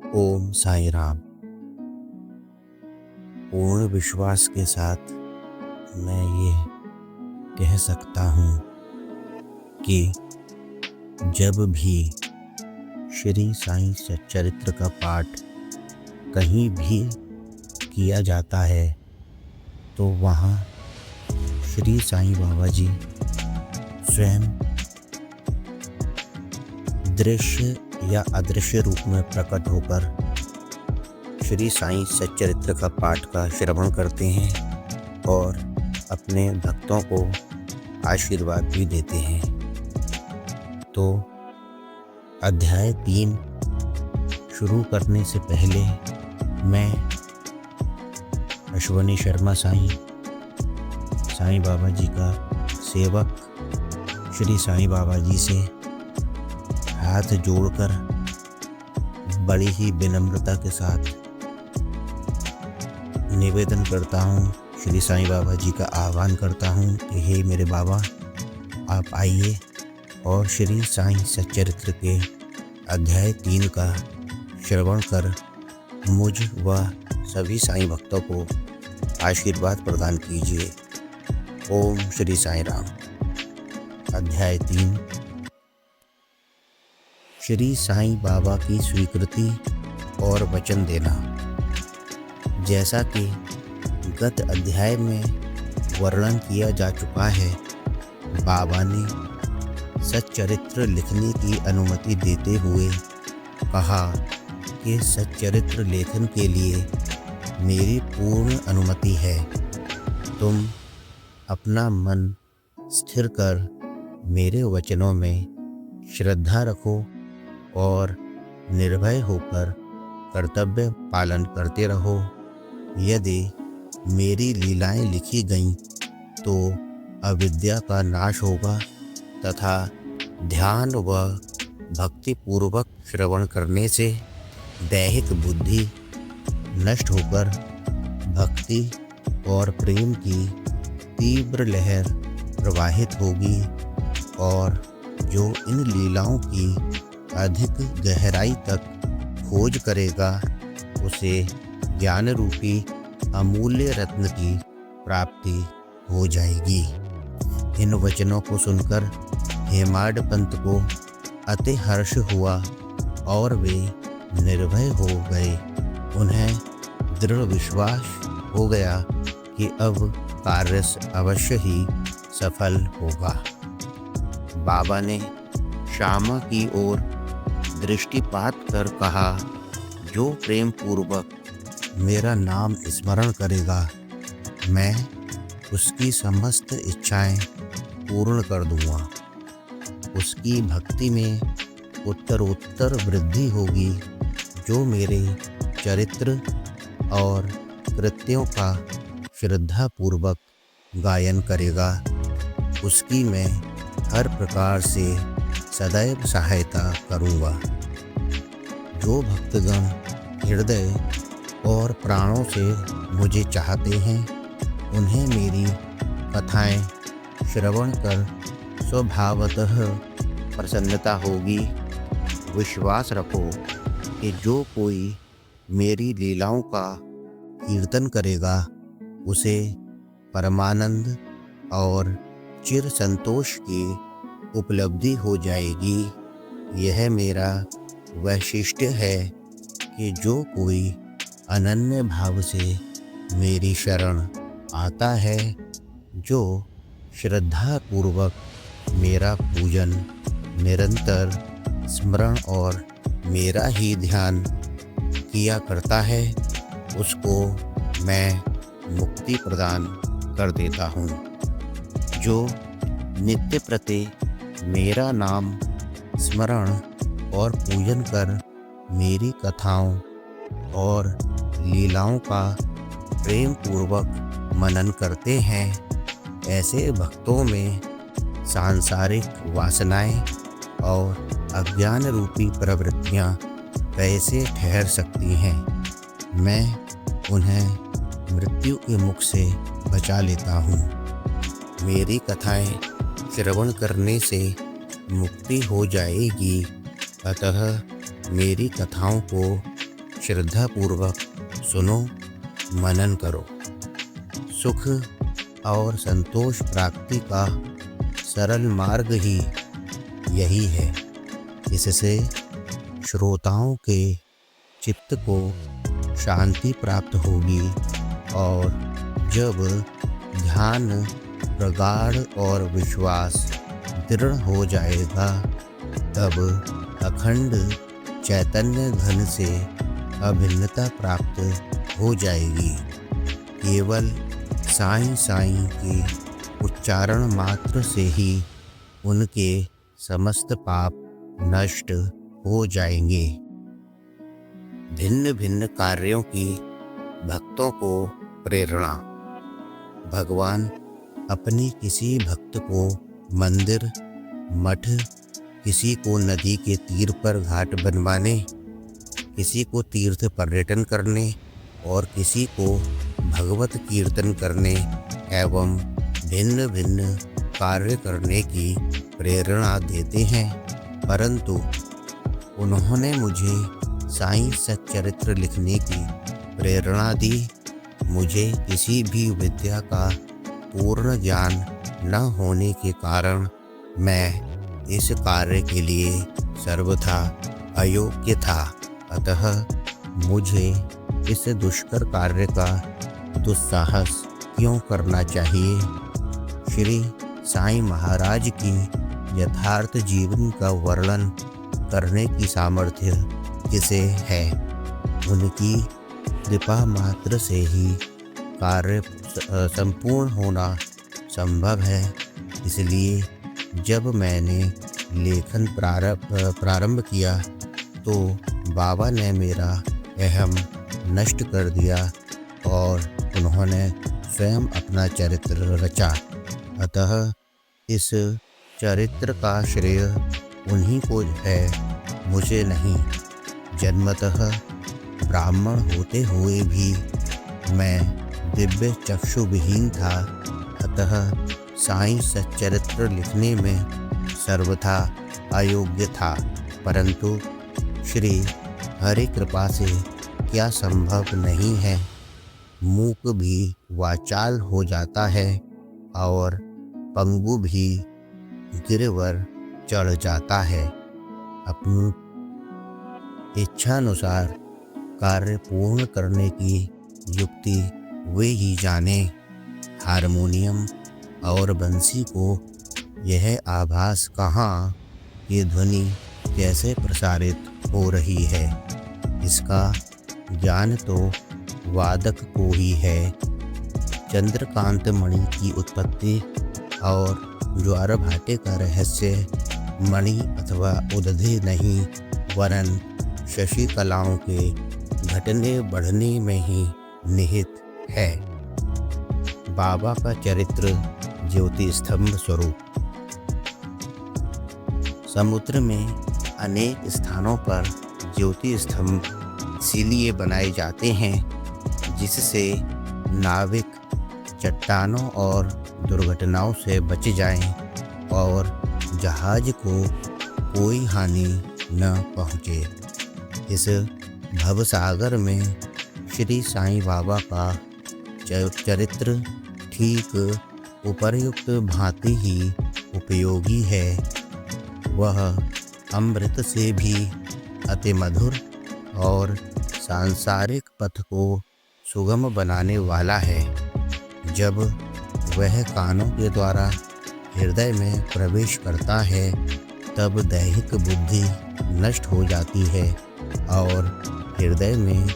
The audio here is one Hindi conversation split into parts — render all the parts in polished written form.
ओम साई राम। पूर्ण विश्वास के साथ मैं ये कह सकता हूँ कि जब भी श्री साईं सच्चरित्र का पाठ कहीं भी किया जाता है तो वहाँ श्री साईं बाबा जी स्वयं दृश्य या अदृश्य रूप में प्रकट होकर श्री साईं सच्चरित्र का पाठ का श्रवण करते हैं और अपने भक्तों को आशीर्वाद भी देते हैं। तो अध्याय 3 शुरू करने से पहले मैं अश्वनी शर्मा साईं बाबा जी का सेवक श्री साईं बाबा जी से हाथ जोड़कर बड़ी ही विनम्रता के साथ निवेदन करता हूँ, श्री साईं बाबा जी का आह्वान करता हूँ कि हे मेरे बाबा, आप आइए और श्री साईं सच्चरित्र के अध्याय 3 का श्रवण कर मुझ व सभी साईं भक्तों को आशीर्वाद प्रदान कीजिए। ओम श्री साईं राम। अध्याय 3 श्री साईं बाबा की स्वीकृति और वचन देना। जैसा कि गत अध्याय में वर्णन किया जा चुका है, बाबा ने सच्चरित्र लिखने की अनुमति देते हुए कहा कि सच्चरित्र लेखन के लिए मेरी पूर्ण अनुमति है। तुम अपना मन स्थिर कर मेरे वचनों में श्रद्धा रखो और निर्भय होकर कर्तव्य पालन करते रहो। यदि मेरी लीलाएं लिखी गईं तो अविद्या का नाश होगा तथा ध्यान व भक्ति पूर्वक श्रवण करने से दैहिक बुद्धि नष्ट होकर भक्ति और प्रेम की तीव्र लहर प्रवाहित होगी और जो इन लीलाओं की अधिक गहराई तक खोज करेगा उसे ज्ञान रूपी अमूल्य रत्न की प्राप्ति हो जाएगी। इन वचनों को सुनकर हेमाड पंत को अति हर्ष हुआ और वे निर्भय हो गए। उन्हें दृढ़ विश्वास हो गया कि अब कार्य अवश्य ही सफल होगा। बाबा ने श्यामा की ओर दृष्टिपात कर कहा, जो प्रेम पूर्वक मेरा नाम स्मरण करेगा मैं उसकी समस्त इच्छाएं पूर्ण कर दूंगा। उसकी भक्ति में उत्तरोत्तर वृद्धि होगी। जो मेरे चरित्र और कृत्यों का श्रद्धा पूर्वक गायन करेगा उसकी मैं हर प्रकार से सदैव सहायता करूंगा। जो भक्तगण हृदय और प्राणों से मुझे चाहते हैं उन्हें मेरी कथाएं श्रवण कर स्वभावतः प्रसन्नता होगी। विश्वास रखो कि जो कोई मेरी लीलाओं का कीर्तन करेगा उसे परमानंद और चिर संतोष की उपलब्धि हो जाएगी। यह मेरा वैशिष्ट्य है कि जो कोई अनन्य भाव से मेरी शरण आता है, जो श्रद्धा पूर्वक मेरा पूजन निरंतर स्मरण और मेरा ही ध्यान किया करता है, उसको मैं मुक्ति प्रदान कर देता हूँ। जो नित्य प्रति मेरा नाम स्मरण और पूजन कर मेरी कथाओं और लीलाओं का प्रेम पूर्वक मनन करते हैं, ऐसे भक्तों में सांसारिक वासनाएं और अज्ञान रूपी प्रवृत्तियां कैसे ठहर सकती हैं। मैं उन्हें मृत्यु के मुख से बचा लेता हूँ। मेरी कथाएं श्रवण करने से मुक्ति हो जाएगी। अतः मेरी कथाओं को श्रद्धापूर्वक सुनो, मनन करो। सुख और संतोष प्राप्ति का सरल मार्ग ही यही है। इससे श्रोताओं के चित्त को शांति प्राप्त होगी और जब ध्यान प्रगाढ़ और विश्वास दृढ़ हो जाएगा तब अखंड चैतन्य घन से अभिन्नता प्राप्त हो जाएगी। केवल साईं साईं के उच्चारण मात्र से ही उनके समस्त पाप नष्ट हो जाएंगे। भिन्न भिन्न कार्यों की भक्तों को प्रेरणा। भगवान अपनी किसी भक्त को मंदिर, मठ, किसी को नदी के तीर पर घाट बनवाने, किसी को तीर्थ पर्यटन करने और किसी को भगवत कीर्तन करने एवं भिन्न भिन्न कार्य करने की प्रेरणा देते हैं, परंतु उन्होंने मुझे साईं सच्चरित्र लिखने की प्रेरणा दी। मुझे किसी भी विद्या का पूर्ण ज्ञान न होने के कारण मैं इस कार्य के लिए सर्वथा अयोग्य था, अतः मुझे इस दुष्कर कार्य का दुस्साहस क्यों करना चाहिए। श्री साईं महाराज की यथार्थ जीवन का वर्णन करने की सामर्थ्य किसे है। उनकी कृपा मात्र से ही कार्य संपूर्ण होना संभव है। इसलिए जब मैंने लेखन प्रारंभ किया तो बाबा ने मेरा अहम नष्ट कर दिया और उन्होंने स्वयं अपना चरित्र रचा। अतः इस चरित्र का श्रेय उन्हीं को है, मुझे नहीं। जन्मतः ब्राह्मण होते हुए भी मैं दिव्य चक्षु विहीन था, अतः साईं सच्चरित्र लिखने में सर्वथा अयोग्य था। परंतु श्री हरि कृपा से क्या संभव नहीं है। मूक भी वाचाल हो जाता है और पंगु भी गिरवर चढ़ जाता है। अपनी इच्छानुसार कार्य पूर्ण करने की युक्ति वे ही जाने। हारमोनियम और बंसी को यह आभास कहाँ कि ध्वनि कैसे प्रसारित हो रही है, इसका ज्ञान तो वादक को ही है। चंद्रकांत मणि की उत्पत्ति और ज्वारभाटे का रहस्य मणि अथवा उदधि नहीं वरन शशि कलाओं के घटने बढ़ने में ही निहित है। बाबा का चरित्र ज्योति स्तंभ स्वरूप। समुद्र में अनेक स्थानों पर ज्योति स्तंभ इसीलिए बनाए जाते हैं जिससे नाविक चट्टानों और दुर्घटनाओं से बच जाएं और जहाज को कोई हानि न पहुँचे। इस भवसागर में श्री साईं बाबा का चरित्र ठीक उपर्युक्त भांति ही उपयोगी है। वह अमृत से भी अति मधुर और सांसारिक पथ को सुगम बनाने वाला है। जब वह कानों के द्वारा हृदय में प्रवेश करता है तब दैहिक बुद्धि नष्ट हो जाती है और हृदय में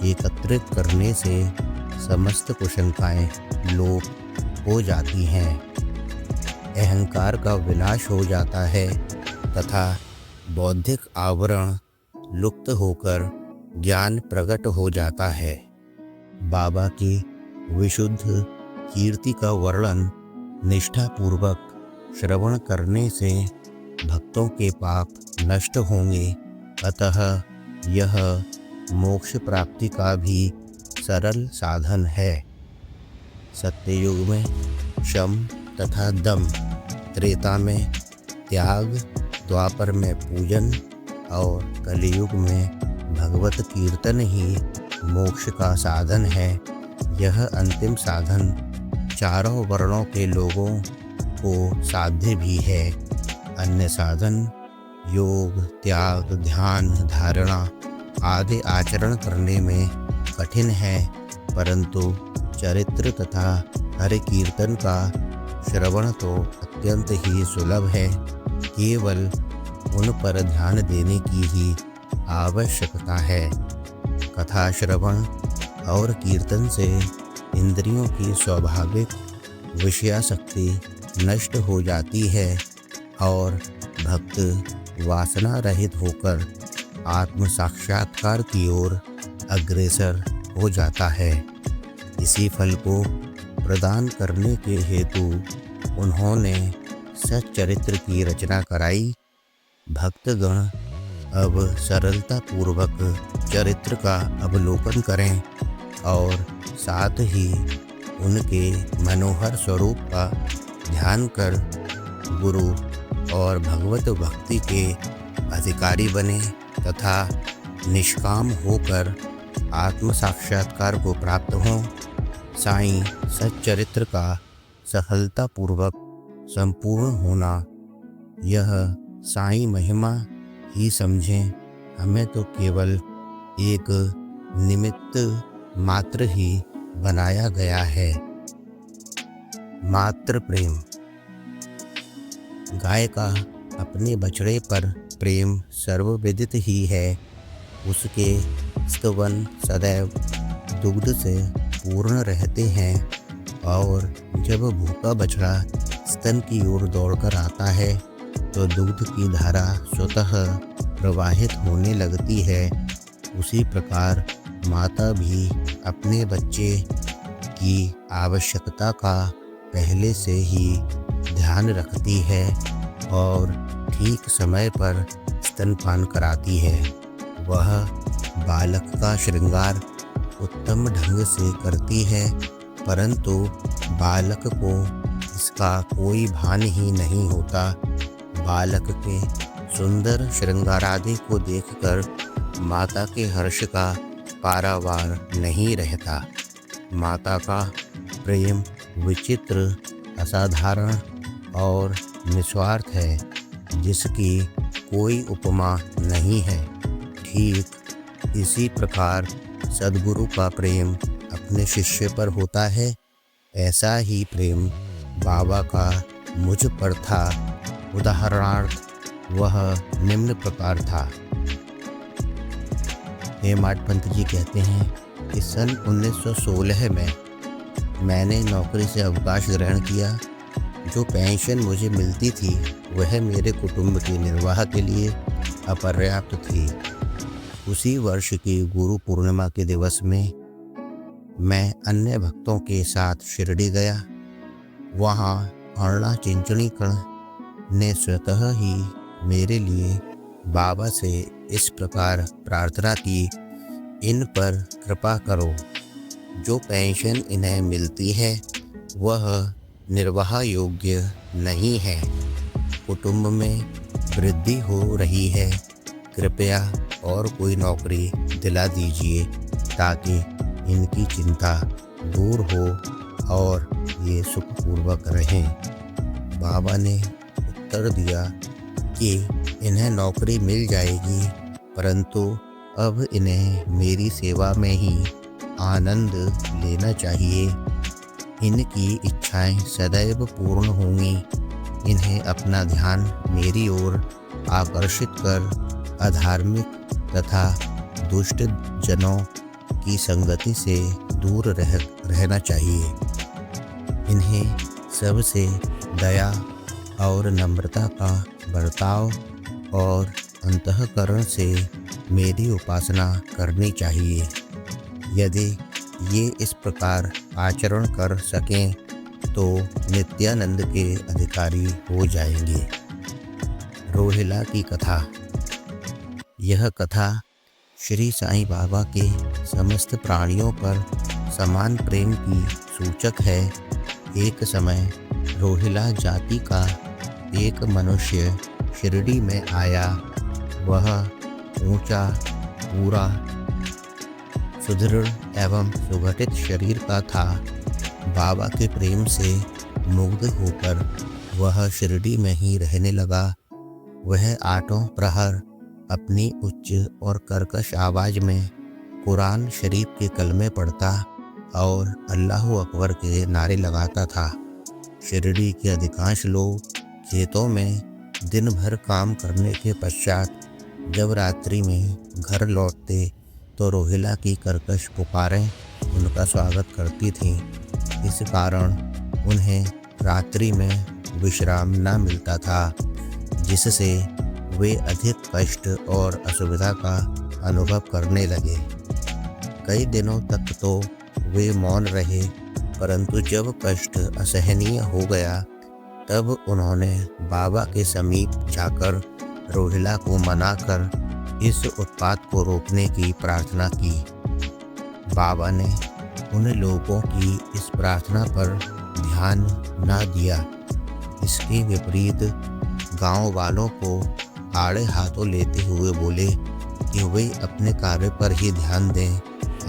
एकत्रित करने से समस्त कुशलताएं लोप हो जाती हैं। अहंकार का विनाश हो जाता है तथा बौद्धिक आवरण लुप्त होकर ज्ञान प्रकट हो जाता है। बाबा की विशुद्ध कीर्ति का वर्णन निष्ठापूर्वक श्रवण करने से भक्तों के पाप नष्ट होंगे, अतः यह मोक्ष प्राप्ति का भी सरल साधन है। सत्ययुग में शम तथा दम, त्रेता में त्याग, द्वापर में पूजन और कलियुग में भगवत कीर्तन ही मोक्ष का साधन है। यह अंतिम साधन चारों वर्णों के लोगों को साध्य भी है। अन्य साधन योग, त्याग, ध्यान, धारणा आदि आचरण करने में कठिन है, परंतु चरित्र तथा हरि कीर्तन का श्रवण तो अत्यंत ही सुलभ है। केवल उन पर ध्यान देने की ही आवश्यकता है। कथा श्रवण और कीर्तन से इंद्रियों की स्वाभाविक विषयासक्ति नष्ट हो जाती है और भक्त वासना रहित होकर आत्म साक्षात्कार की ओर अग्रसर हो जाता है। इसी फल को प्रदान करने के हेतु उन्होंने सच्चरित्र की रचना कराई। भक्तगण अब सरलता पूर्वक चरित्र का अवलोकन करें और साथ ही उनके मनोहर स्वरूप का ध्यान कर गुरु और भगवत भक्ति के अधिकारी बने तथा निष्काम होकर आत्म साक्षात्कार को प्राप्त हों। साईं सच्चरित्र का सफलतापूर्वक संपूर्ण होना यह साईं महिमा ही समझें। हमें तो केवल एक निमित्त मात्र ही बनाया गया है। मात्र प्रेम। गाय का अपने बछड़े पर प्रेम सर्वविदित ही है। उसके स्तवन सदैव दुग्ध से पूर्ण रहते हैं और जब भूखा बछड़ा स्तन की ओर दौड़कर आता है तो दूध की धारा स्वतः प्रवाहित होने लगती है। उसी प्रकार माता भी अपने बच्चे की आवश्यकता का पहले से ही ध्यान रखती है और ठीक समय पर स्तनपान कराती है। वह बालक का श्रृंगार उत्तम ढंग से करती है, परंतु बालक को इसका कोई भान ही नहीं होता। बालक के सुंदर श्रृंगारादि को देखकर माता के हर्ष का पारावार नहीं रहता। माता का प्रेम विचित्र, असाधारण और निस्वार्थ है, जिसकी कोई उपमा नहीं है। ठीक इसी प्रकार सद्गुरु का प्रेम अपने शिष्य पर होता है। ऐसा ही प्रेम बाबा का मुझ पर था। उदाहरणार्थ वह निम्न प्रकार था। हेमाड पंत जी कहते हैं कि सन 1916 में मैंने नौकरी से अवकाश ग्रहण किया। जो पेंशन मुझे मिलती थी वह मेरे कुटुंब के निर्वाह के लिए अपर्याप्त थी। उसी वर्ष की गुरु पूर्णिमा के दिवस में मैं अन्य भक्तों के साथ शिरडी गया। वहाँ अरुणा चिंचणीकण ने स्वतः ही मेरे लिए बाबा से इस प्रकार प्रार्थना की, इन पर कृपा करो। जो पेंशन इन्हें मिलती है वह निर्वाह योग्य नहीं है। कुटुंब में वृद्धि हो रही है, कृपया और कोई नौकरी दिला दीजिए ताकि इनकी चिंता दूर हो और ये सुखपूर्वक रहें। बाबा ने उत्तर दिया कि इन्हें नौकरी मिल जाएगी, परंतु अब इन्हें मेरी सेवा में ही आनंद लेना चाहिए। इनकी इच्छाएं सदैव पूर्ण होंगी। इन्हें अपना ध्यान मेरी ओर आकर्षित कर अधार्मिक तथा दुष्ट जनों की संगति से दूर रहना चाहिए। इन्हें सबसे दया और नम्रता का बर्ताव और अंतःकरण से मेरी उपासना करनी चाहिए। यदि ये इस प्रकार आचरण कर सकें तो नित्यानंद के अधिकारी हो जाएंगे। रोहिला की कथा। यह कथा श्री साईं बाबा के समस्त प्राणियों पर समान प्रेम की सूचक है। एक समय रोहिला जाति का एक मनुष्य शिरडी में आया। वह ऊंचा, पूरा सुदृढ़ एवं सुगठित शरीर का था। बाबा के प्रेम से मुग्ध होकर वह शिरडी में ही रहने लगा। वह आठों प्रहर अपनी उच्च और कर्कश आवाज में कुरान शरीफ के कलमे पढ़ता और अल्लाह अकबर के नारे लगाता था। शिरडी के अधिकांश लोग खेतों में दिन भर काम करने के पश्चात जब रात्रि में घर लौटते तो रोहिला की कर्कश पुकारें उनका स्वागत करती थीं। इस कारण उन्हें रात्रि में विश्राम न मिलता था, जिससे वे अधिक कष्ट और असुविधा का अनुभव करने लगे। कई दिनों तक तो वे मौन रहे, परंतु जब कष्ट असहनीय हो गया तब उन्होंने बाबा के समीप जाकर रोहिला को मनाकर इस उत्पात को रोकने की प्रार्थना की। बाबा ने उन लोगों की इस प्रार्थना पर ध्यान न दिया। इसके विपरीत गांव वालों को आड़े हाथों लेते हुए बोले कि वे अपने कार्य पर ही ध्यान दें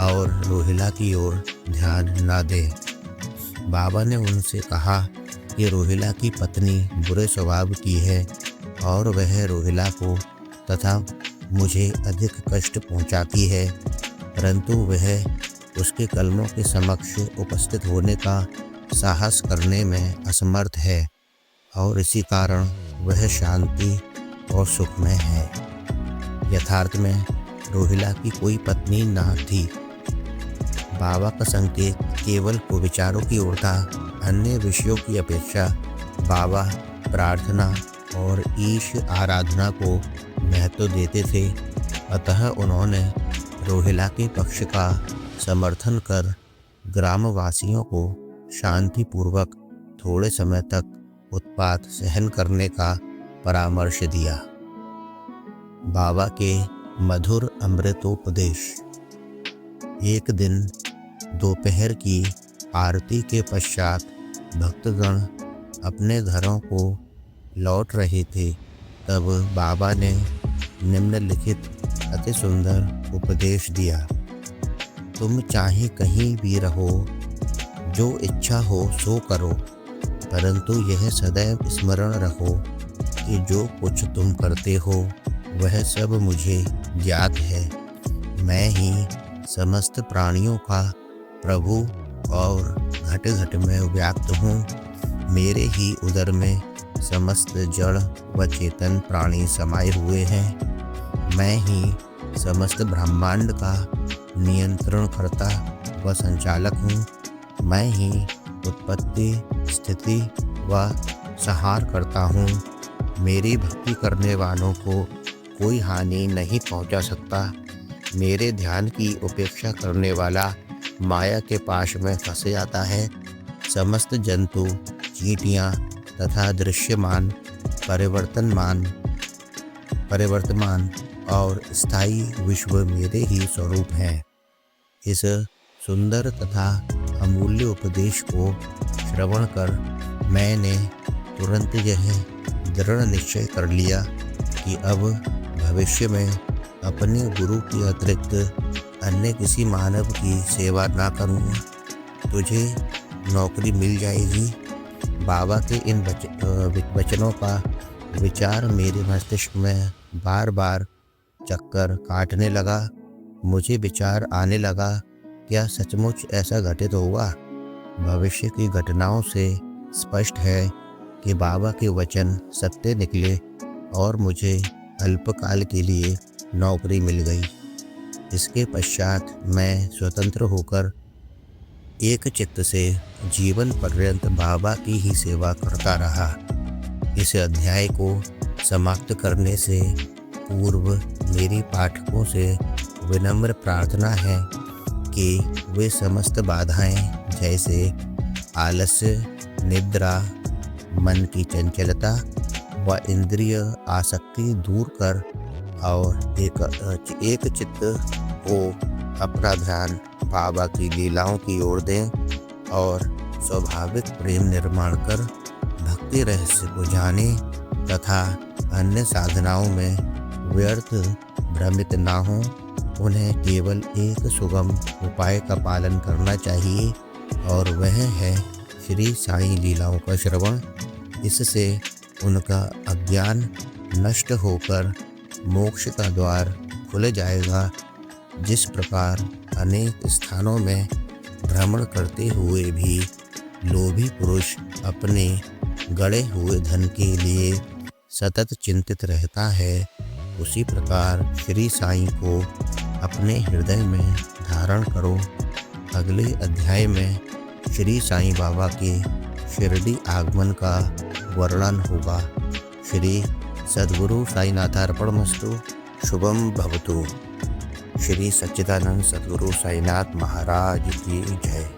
और रोहिला की ओर ध्यान न दें। बाबा ने उनसे कहा कि रोहिला की पत्नी बुरे स्वभाव की है और वह रोहिला को तथा मुझे अधिक कष्ट पहुंचाती है, परंतु वह उसके कलमों के समक्ष उपस्थित होने का साहस करने में असमर्थ है और इसी कारण वह शांति और सुखमय है। यथार्थ में रोहिला की कोई पत्नी न थी। बाबा का संकेत केवल विचारों की ओर था। अन्य विषयों की अपेक्षा बाबा प्रार्थना और ईश आराधना को महत्व देते थे। अतः उन्होंने रोहिला के पक्ष का समर्थन कर ग्रामवासियों को शांतिपूर्वक थोड़े समय तक उत्पात सहन करने का परामर्श दिया। बाबा के मधुर अमृतोपदेश। एक दिन दोपहर की आरती के पश्चात भक्तगण अपने घरों को लौट रहे थे, तब बाबा ने निम्नलिखित अति सुंदर उपदेश दिया। तुम चाहे कहीं भी रहो, जो इच्छा हो सो करो, परंतु यह सदैव स्मरण रखो कि जो कुछ तुम करते हो वह सब मुझे ज्ञात है। मैं ही समस्त प्राणियों का प्रभु और घट घट में व्याप्त हूँ। मेरे ही उदर में समस्त जड़ व चेतन प्राणी समाये हुए हैं। मैं ही समस्त ब्रह्मांड का नियंत्रण करता व संचालक हूँ। मैं ही उत्पत्ति, स्थिति व संहार करता हूँ। मेरी भक्ति करने वालों को कोई हानि नहीं पहुँचा सकता। मेरे ध्यान की उपेक्षा करने वाला माया के पाश में फंस जाता है। समस्त जंतु, चींटियाँ तथा दृश्यमान, परिवर्तमान और स्थायी विश्व मेरे ही स्वरूप हैं। इस सुंदर तथा अमूल्य उपदेश को श्रवण कर मैंने तुरंत यह दृढ़ निश्चय कर लिया कि अब भविष्य में अपने गुरु के अतिरिक्त अन्य किसी मानव की सेवा ना करूँगा। तुझे नौकरी मिल जाएगी। बाबा के इन वचनों का विचार मेरे मस्तिष्क में बार बार चक्कर काटने लगा। मुझे विचार आने लगा, क्या सचमुच ऐसा घटित होगा? भविष्य की घटनाओं से स्पष्ट है कि बाबा के वचन सत्य निकले और मुझे अल्पकाल के लिए नौकरी मिल गई। इसके पश्चात मैं स्वतंत्र होकर एक चित्त से जीवन पर्यंत बाबा की ही सेवा करता रहा। इस अध्याय को समाप्त करने से पूर्व मेरी पाठकों से विनम्र प्रार्थना है कि वे समस्त बाधाएं जैसे आलस्य, निद्रा, मन की चंचलता व इंद्रिय आसक्ति दूर कर और एक चित्त हो अपना ध्यान बाबा की लीलाओं की ओर दें और स्वाभाविक प्रेम निर्माण कर भक्ति रहस्य को जाने तथा अन्य साधनाओं में व्यर्थ भ्रमित ना हो। उन्हें केवल एक सुगम उपाय का पालन करना चाहिए और वह है श्री साईं लीलाओं का श्रवण। इससे उनका अज्ञान नष्ट होकर मोक्ष का द्वार खुल जाएगा। जिस प्रकार अनेक स्थानों में भ्रमण करते हुए भी लोभी पुरुष अपने गड़े हुए धन के लिए सतत चिंतित रहता है, उसी प्रकार श्री साईं को अपने हृदय में धारण करो। अगले अध्याय में श्री साईं बाबा के शिरडी आगमन का वर्णन होगा। श्री सद्गुरु साईनाथार्पणमस्तु। शुभम भवतु। श्री सच्चिदानंद सद्गुरु साईनाथ महाराज की जय।